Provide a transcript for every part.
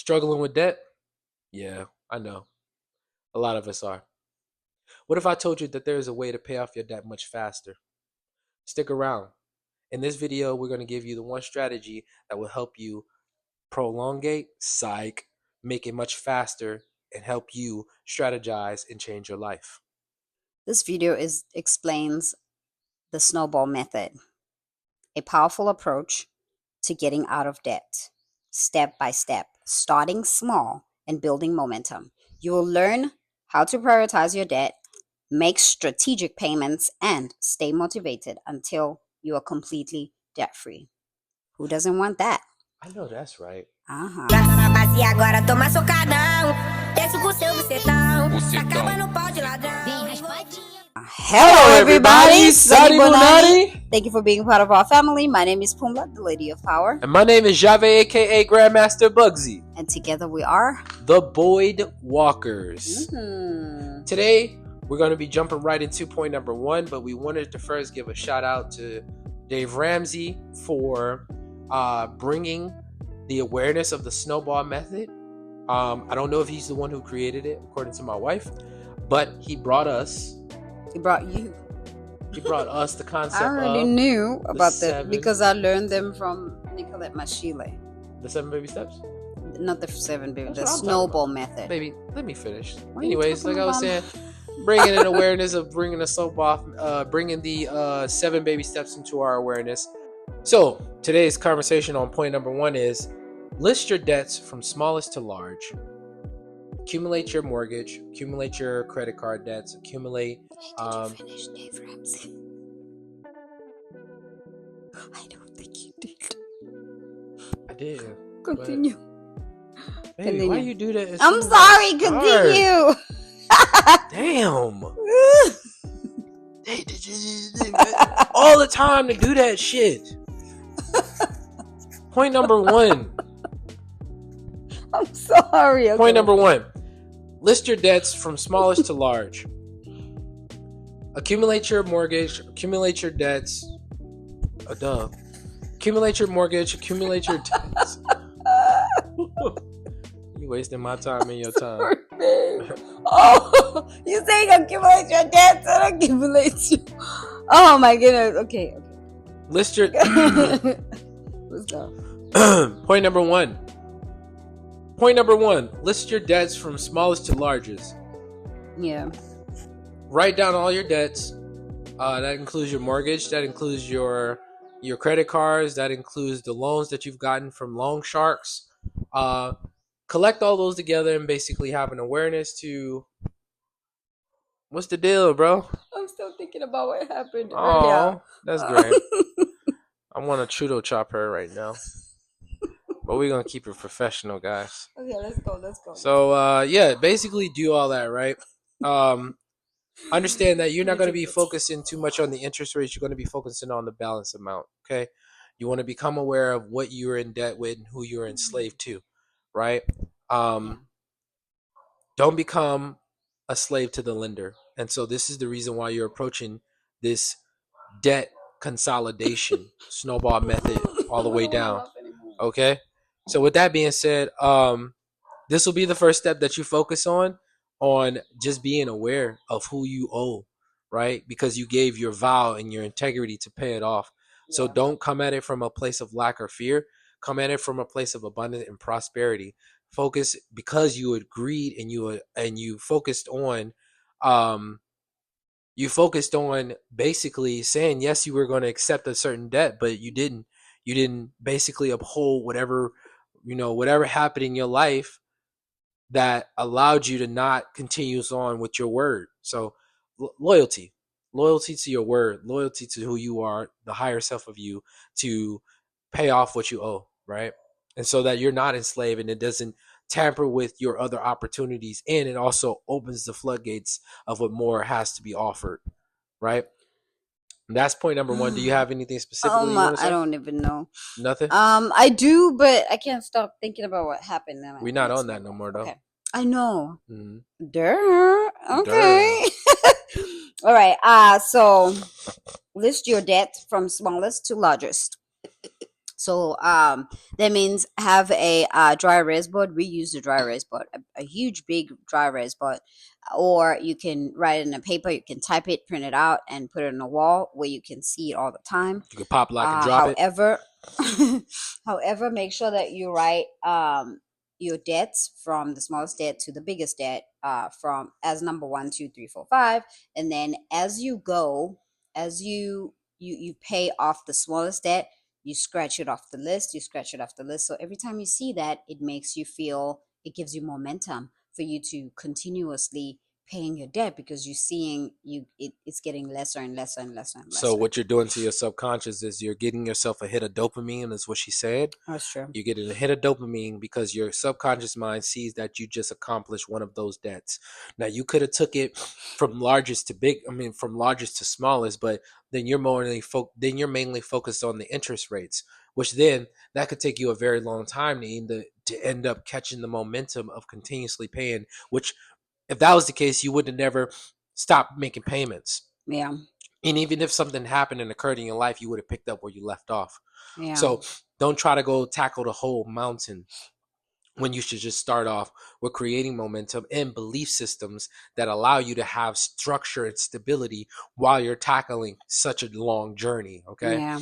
Struggling with debt? Yeah, I know. A lot of us are. What if I told you that there is a way to pay off your debt much faster? Stick around. In this video, we're going to give you the one strategy that will help you prolongate, make it much faster, and help you strategize and change your life. This video explains the snowball method, a powerful approach to getting out of debt, step by step, starting small and building momentum. You will learn how to prioritize your debt, make strategic payments, and stay motivated until you are completely debt-free. Who doesn't want that? I know that's right. Hello everybody, Sunny Bonani. Thank you for being part of our family. My name is Pumla, the Lady of Power. And my name is Jave, aka Grandmaster Bugsy. And together we are the Boyd Walkers. Today, we're going to be jumping right into point number 1, but we wanted to first give a shout out to Dave Ramsey for bringing the awareness of the snowball method. I don't know if he's the one who created it, according to my wife, but he brought us. He brought you. He brought us the concept. I already knew about that because I learned them from Nicolette Machile. The 7 baby steps? Not the 7 baby, the snowball method. Baby, let me finish. Anyways, like I was saying, bringing an awareness of bringing the snowball, bringing the 7 baby steps into our awareness. So today's conversation on point number 1 is list your debts from smallest to large. Accumulate your mortgage, accumulate your credit card debts, accumulate. Did you finish Dave Ramsey? I don't think you did. I did. Continue. Baby, why you do that? I'm sorry. Continue. Damn. All the time to do that shit. Point number 1. I'm sorry. Okay. Point number 1. List your debts from smallest to large. Accumulate your mortgage, accumulate your debts. Accumulate your mortgage, accumulate your debts. You wasting my time and your time. Oh, you saying accumulate your debts and accumulate your... Oh my goodness. Okay. List your... Let's go. Point number 1. Point number 1, list your debts from smallest to largest. Yeah. Write down all your debts. That includes your mortgage. That includes your credit cards. That includes the loans that you've gotten from loan sharks. Collect all those together and basically have an awareness to... What's the deal, bro? I'm still thinking about what happened. Oh, that's great. I want to chudo chop her right now. But we're going to keep it professional, guys. Okay, let's go. So, basically do all that, right? Understand that you're not going to be focusing too much on the interest rates. You're going to be focusing on the balance amount, okay? You want to become aware of what you're in debt with and who you're enslaved to, right? Don't become a slave to the lender. And so this is the reason why you're approaching this debt consolidation snowball method all the way down, okay? So with that being said, this will be the first step that you focus on just being aware of who you owe, right? Because you gave your vow and your integrity to pay it off. Yeah. So don't come at it from a place of lack or fear. Come at it from a place of abundance and prosperity. Focus because you agreed and you focused on basically saying yes, you were going to accept a certain debt, but you didn't basically uphold whatever happened in your life that allowed you to not continue on with your word. So loyalty to your word, loyalty to who you are, the higher self of you, to pay off what you owe, right? And so that you're not enslaved and it doesn't tamper with your other opportunities, and it also opens the floodgates of what more has to be offered, right? And that's point number 1. Do you have anything specifically you want to say? I don't even know. Nothing? I do, but I can't stop thinking about what happened. We're not on that no more, though. Okay. I know. Mm-hmm. Duh. Okay. All right. So list your debt from smallest to largest. So that means have a dry erase board. We use the dry erase board, a huge, big dry erase board, or you can write it in a paper. You can type it, print it out, and put it on a wall where you can see it all the time. You could pop lock and drop it. However, however, make sure that you write your debts from the smallest debt to the biggest debt, from as number 1, 2, 3, 4, 5, and then as you go, as you pay off the smallest debt, you scratch it off the list. You scratch it off the list. So every time you see that, it makes you feel, it gives you momentum for you to continuously paying your debt, because you're seeing it's getting lesser and lesser and lesser and So lesser. what you're doing to your subconscious is you're getting yourself a hit of dopamine, is what she said. That's true. You're getting a hit of dopamine because your subconscious mind sees that you just accomplished one of those debts. Now you could have took it from largest to big, I mean from largest to smallest, but then you're mainly focused on the interest rates, which then that could take you a very long time to end up catching the momentum of continuously paying, which if that was the case, you would have never stopped making payments. Yeah. And even if something happened and occurred in your life, you would have picked up where you left off. Yeah. So don't try to go tackle the whole mountain when you should just start off with creating momentum and belief systems that allow you to have structure and stability while you're tackling such a long journey. Okay. Yeah.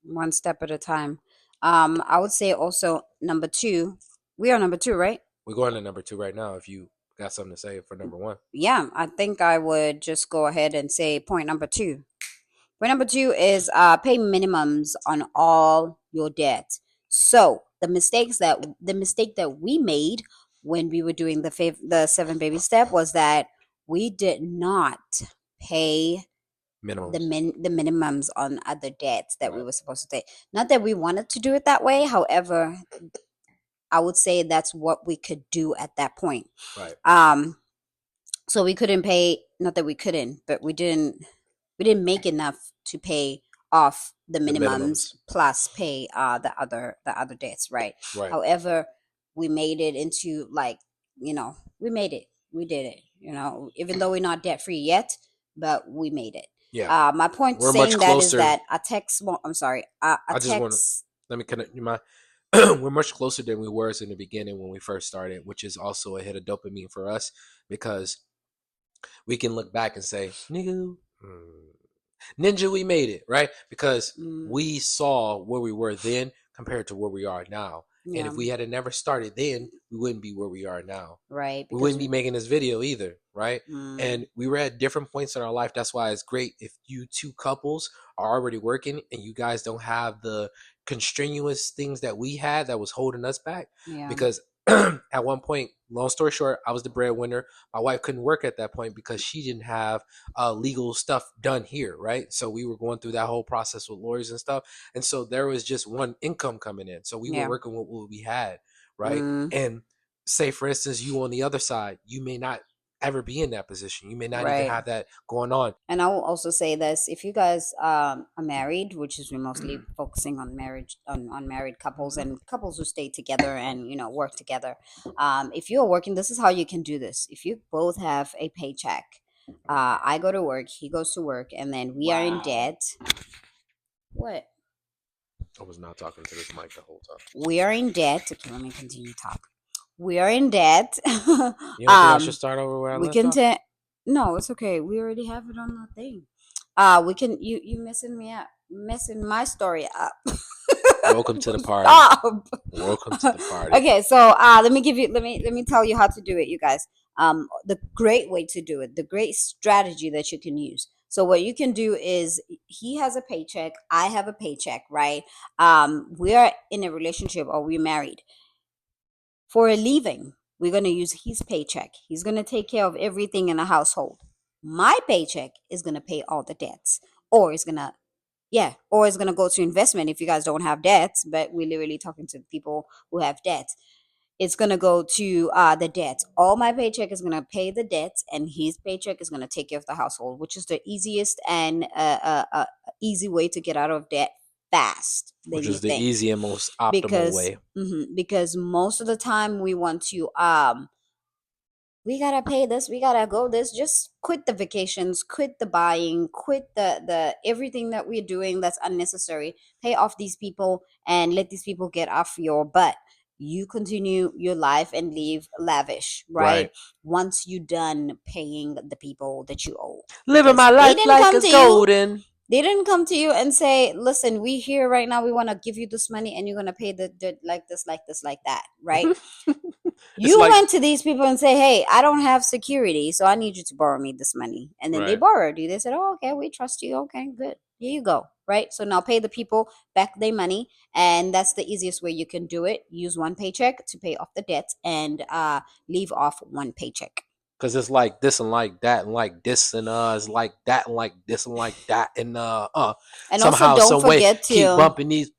One step at a time. I would say also number 2. We are number 2, right? We're going to number 2 right now. If you got something to say for number 1. Yeah, I think I would just go ahead and say point number 2. Point number 2 is pay minimums on all your debt. So the mistake that we made when we were doing the 7 baby step was that we did not pay Minimums. the minimums on other debts that we Right. were supposed to take. Not that we wanted to do it that way. However, I would say that's what we could do at that point. Right. So we couldn't pay, not that we couldn't, but we didn't make enough to pay off the The minimums minimums. plus pay the other debts, right? Right. However, we made it into, like, we made it. We did it, even though we're not debt free yet, but we made it. Yeah. My point We're much saying that is closer. that a text, well, I'm sorry, a I just want to text. let me connect you my we're much closer than we were in the beginning when we first started, which is also a hit of dopamine for us because we can look back and say, nigga, ninja, we made it, right? Because we saw where we were then compared to where we are now. And Yeah, if we had never started then, we wouldn't be where we are now. right, We because wouldn't be making this video either, right? And we were at different points in our life. That's why it's great if you two couples are already working and you guys don't have the constrenuous things that we had that was holding us back. yeah, Because at one point, long story short, I was the breadwinner. My wife couldn't work at that point because she didn't have legal stuff done here, right? So we were going through that whole process with lawyers and stuff. And so there was just one income coming in. So we were yeah, working with what we had, right? And say for instance you on the other side, you may not ever be in that position, you may not even right. have that going on. And I will also say this: if you guys are married, which is we're mostly focusing on marriage, on married couples and couples who stay together and work together. If you are working, this is how you can do this. If you both have a paycheck, I go to work, he goes to work, and then we are in debt. What? I was not talking to this mic the whole time. We are in debt. Okay, let me continue talk. We are in debt. You don't think I should start over where I We left can off? No, it's okay. We already have it on the thing. We can you messing me up, messing my story up. Welcome to the party. Stop. Welcome to the party. Okay, so let me tell you how to do it, you guys. The great way to do it, the great strategy that you can use. So what you can do is, he has a paycheck, I have a paycheck, right? We are in a relationship or we're married. For a living, we're going to use his paycheck. He's going to take care of everything in the household. My paycheck is going to pay all the debts, or it's going to, yeah, or it's going to go to investment if you guys don't have debts, but we're literally talking to people who have debts. It's going to go to the debts. All my paycheck is going to pay the debts, and his paycheck is going to take care of the household, which is the easiest and easy way to get out of debt fast than Which you is the think. easy and most optimal Because way. because most of the time we want to we gotta pay this, we gotta go this. Just quit the vacations, quit the buying, quit the everything that we're doing that's unnecessary. Pay off these people and let these people get off your butt. You continue your life and live lavish, right? Right. Once you done paying the people that you owe, Living because my they life didn't like come it's to you. golden. They didn't come to you and say, listen, we here right now, we want to give you this money and you're going to pay the like this, like this, like that, right? It's You like, went to these people and say, hey, I don't have security, so I need you to borrow me this money. And then they right. borrowed you. They said, oh, okay, we trust you. Okay, good. Here you go. Right. So now pay the people back their money. And that's the easiest way you can do it. Use one paycheck to pay off the debts and leave off one paycheck. Cause it's like this and like that and like this and it's like that and like this and like that and And also somehow, don't some way forget keep to bumping these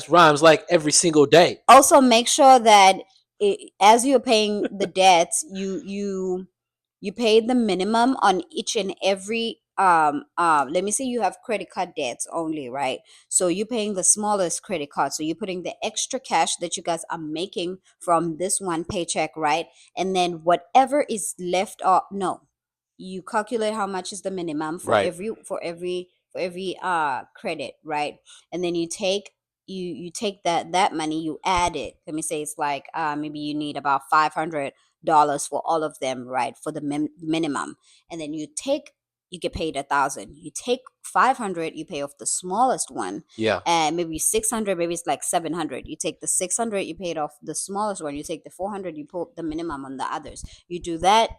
rhymes like every single day. also make sure that as you're paying the debts, you pay the minimum on each and every let me say you have credit card debts only, right? So you're paying the smallest credit card, so you're putting the extra cash that you guys are making from this one paycheck, right? And then whatever is left, no, you calculate how much is the minimum for Right. every credit, right? And then you take that money, you add it. Let me say it's like maybe you need about $500 for all of them, right? For the minimum. And then you get paid 1,000. You take 500, you pay off the smallest one, Yeah. and maybe 600, maybe it's like 700. You take the 600, you pay it off the smallest one. You take the 400, you put the minimum on the others. You do that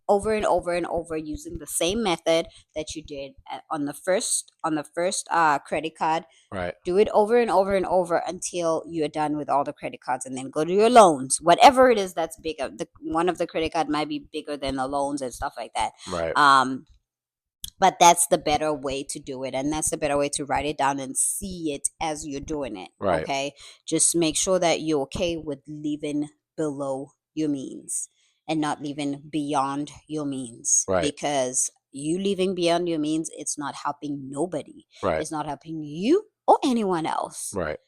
over and over and over using the same method that you did on the first credit card. Right. Do it over and over and over until you're done with all the credit cards, and then go to your loans, whatever it is that's bigger. One of the credit card might be bigger than the loans and stuff like that. Right. But that's the better way to do it, and that's the better way to write it down and see it as you're doing it. Right. Okay, just make sure that you're okay with living below your means and not living beyond your means, Right. because you living beyond your means, it's not helping nobody. Right. It's not helping you or anyone else. Right.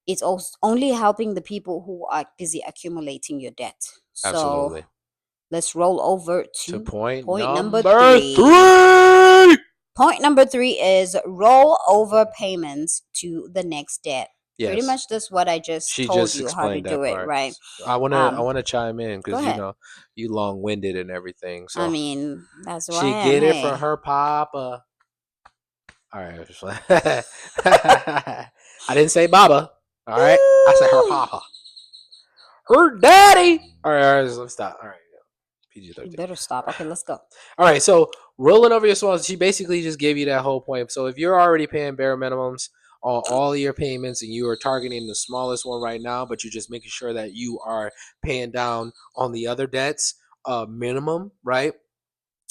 It's also only helping the people who are busy accumulating your debt. So Absolutely. let's roll over To to point point number number 3. 3. Point number 3 is roll over payments to the next debt. Pretty Yes. much that's what I just She told just you how to explained do that it, part. right? I wanna chime in Go because ahead. you long winded and everything. I So mean, that's who I she am. get it from Hey. her papa. All right. I didn't say Baba. All right. I said her Ooh. papa. Her daddy. All right, let's stop. All right. PG You 13. better stop. Okay, let's go. All right. So rolling over your swells, she basically just gave you that whole point. So if you're already paying bare minimums on all of your payments and you are targeting the smallest one right now, but you're just making sure that you are paying down on the other debts minimum, right?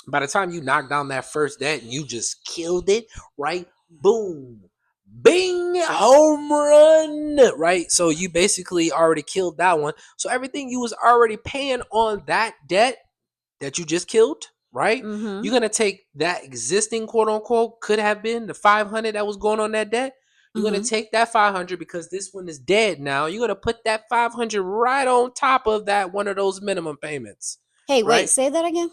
By the time you knock down that first debt and you just killed it, right? Boom, bing, home run, right? So you basically already killed that one. So everything you was already paying on that debt that you just killed, right? Mm-hmm. You're gonna take that existing quote unquote could have been the 500 that was going on that debt. You're gonna Mm-hmm. take that 500 because this one is dead now. You're gonna put that 500 right on top of that one of those minimum payments, Hey, wait, right? say that again.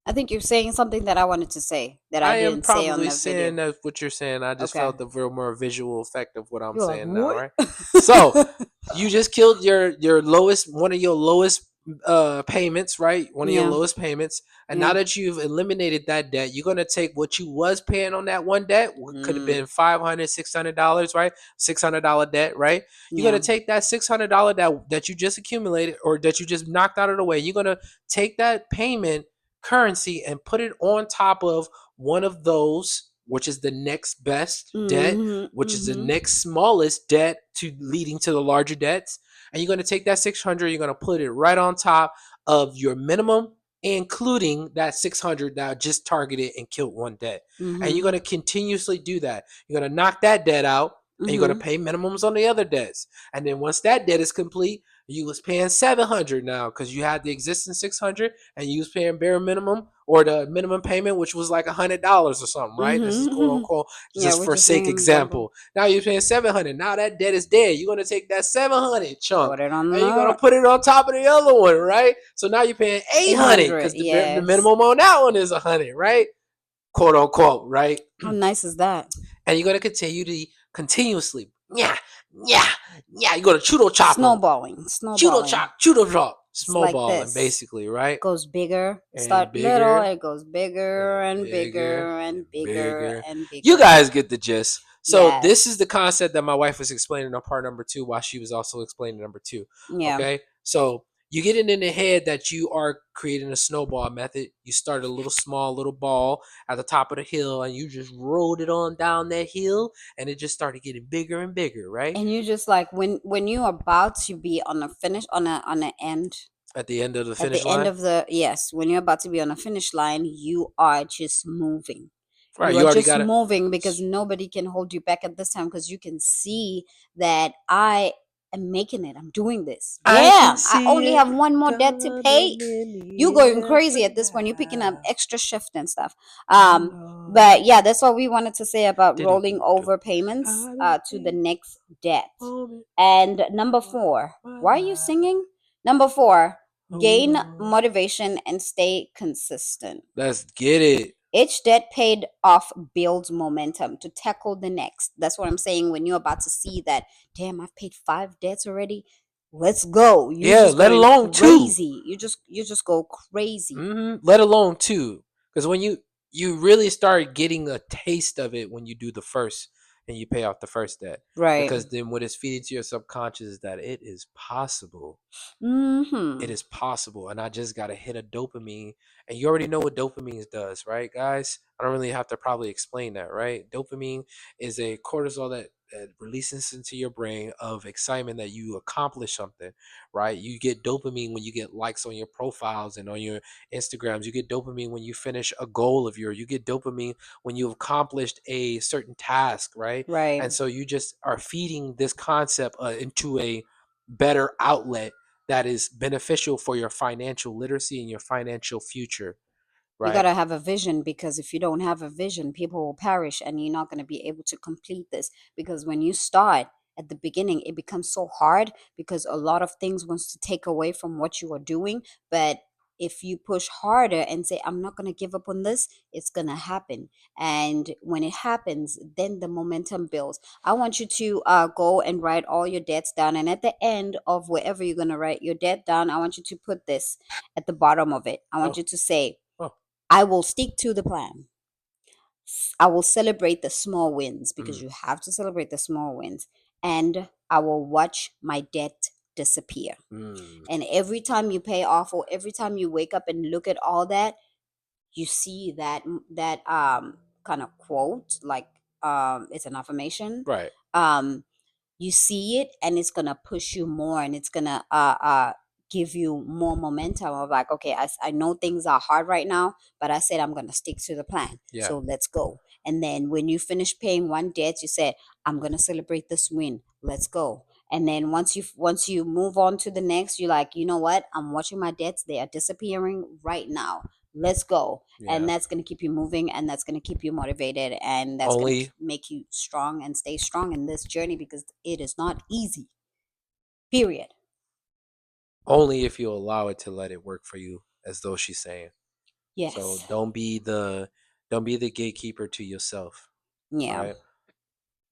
I think you're saying something that I wanted to say that I I am didn't say on probably the video. saying that what you're saying. I just Okay. felt the real more visual effect of what I'm You're like, saying now, what? right? So you just killed your lowest one of your lowest payments, right? One of your Yeah. lowest payments. And now Yeah. that you've eliminated that debt, you're gonna take what you was paying on that one debt, could have Mm, been $500, $600, right? $600 debt, right? You're yeah. gonna take that $600 that you just accumulated or that you just knocked out of the way. You're gonna take that payment currency and put it on top of one of those, which is the next best debt, Mm-hmm. which is the Mm-hmm. next smallest debt to leading to the larger debts. And you're going to take that 600, you're going to put it right on top of your minimum, including that 600 that just targeted and killed one debt. And you're Mm-hmm. going to continuously do that. You're going to knock that debt out. and you're going to Mm-hmm. pay minimums on the other debts. And then once that debt is complete, you was paying 700 now because you had the existing 600 and you was paying bare minimum or the minimum payment, which was like $100 or something, right? This is quote Mm-hmm. unquote Yeah, just we're for just sake making an example. example. Now you're paying 700. Now that debt is dead. You're gonna take that 700 chunk Put it on and you're gonna the put it on top of the other one, right? So now you're paying 800 800. because the Yes. minimum on that one is 100, right? Quote unquote, right? How nice is that? And you're gonna continue to continuously, yeah, yeah, yeah. You're gonna chudo chop them, Snowballing. Snowballing. chudo chop, It's small like balling, this. basically, right? Goes bigger. It And start little, bigger it goes bigger and and bigger bigger and and bigger bigger. and You bigger. guys get the gist. So this is Yes. the concept that my wife was explaining on part number two while she was also explaining number two. Yeah. Okay. So you get it in the head that you are creating a snowball method. You start a little small little ball at the top of the hill and you just rolled it on down that hill and it just started getting bigger and bigger, right? And you just like when you're about to be on a finish on a end At the end of the at finish the end line. of the yes, when you're about to be on a finish line, you are just moving. Right. You You are already just got it. moving because nobody can hold you back at this time because you can see that I am making it. I'm doing this. I can Damn, I see only it have one more debt to pay. coming in You the going air crazy for at this point. You're picking up now. extra shift and stuff. I But know. yeah, that's what we wanted to say about rolling Do-do-do-do. over payments How to to the be next debt. moment And number of 4, my why are you life. singing? Number 4, Hold gain on. motivation and stay consistent. Let's get it. Each debt paid off builds momentum to tackle the next. That's what I'm saying. When you're about to see that, damn, I've paid 5 debts already. Let's go. You Yeah, just let going alone two. crazy. You just go crazy. Let alone two. Because when you really start getting a taste of it when you do the first and you pay off the first debt. Right. Because then what is feeding to your subconscious is that it is possible. It Mm-hmm. is possible, and I just got to hit a dopamine. And you already know what dopamine does, right, guys? I don't really have to probably explain that, right? Dopamine is a cortisol that releases into your brain of excitement that you accomplish something, right? You get dopamine when you get likes on your profiles and on your Instagrams. You get dopamine when you finish a goal of yours. You get dopamine when you've accomplished a certain task, right? Right. And so you just are feeding this concept into a better outlet that is beneficial for your financial literacy and your financial future, You right? got to have a vision, because if you don't have a vision, people will perish and you're not going to be able to complete this. Because when you start at the beginning, it becomes so hard because a lot of things wants to take away from what you are doing. But if you push harder and say, I'm not going to give up on this, it's going to happen. And when it happens, then the momentum builds. I want you to go and write all your debts down. And at the end of wherever you're going to write your debt down, I want you to put this at the bottom of it. I want Oh, you to say, oh, I will stick to the plan. I will celebrate the small wins, because mm, you have to celebrate the small wins. And I will watch my debt disappear. mm, And every time you pay off, or every time you wake up and look at all that, you see that kind of quote, like it's an affirmation. right. Um you see it, and it's gonna push you more, and it's gonna give you more momentum of like, okay, I know things are hard right now, but I said I'm gonna stick to the plan, Yeah. so let's go. And then when you finish paying one debt, you said, I'm gonna celebrate this win, let's go. And then once you move on to the next, you're like, you know what, I'm watching my debts, they are disappearing right now, let's go. And Yeah. that's going to keep you moving, and that's going to keep you motivated, and that's going to Only make you strong and stay strong in this journey, because it is not easy, period. only if you allow it to let it work for you, as though she's saying. So Yes. don't be the gatekeeper to yourself, Yeah. right?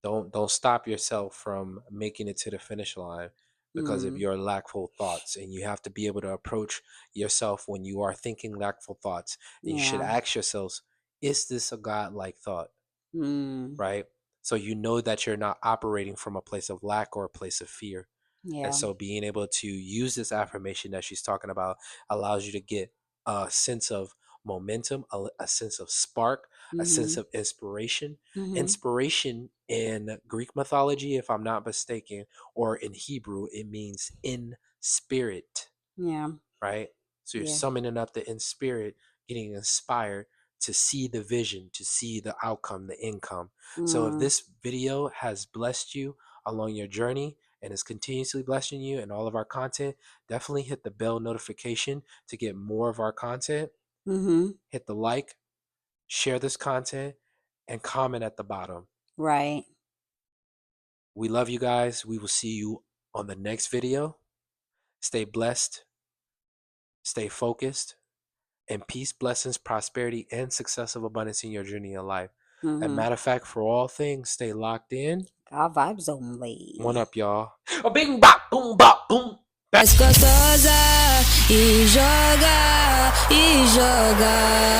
Don't stop yourself from making it to the finish line because of Mm. your lackful thoughts, and you have to be able to approach yourself when you are thinking lackful thoughts, and you should Yeah. ask yourselves, is this a godlike thought, Mm. right? So you know that you're not operating from a place of lack or a place of fear. And Yeah. so being able to use this affirmation that she's talking about allows you to get a sense of momentum, a sense of spark, a sense Mhm. of inspiration. Mhm. Inspiration in Greek mythology, if I'm not mistaken, or in Hebrew, it means in spirit, Yeah. right? So you're Yeah. summoning up the in spirit, getting inspired to see the vision, to see the outcome, the income. So if Mm. this video has blessed you along your journey and is continuously blessing you and all of our content, definitely hit the bell notification to get more of our content. Mm-hmm. Hit the like, share this content, and comment at the bottom. Right. We love you guys. We will see you on the next video. Stay blessed, stay focused, and peace, blessings, prosperity, and success of abundance in your journey in life. And Mm-hmm. matter of fact, for all things, stay locked in. God vibes only. One up, y'all. Oh, bing, bop, boom, bop, boom. Mais gostosa e joga e joga.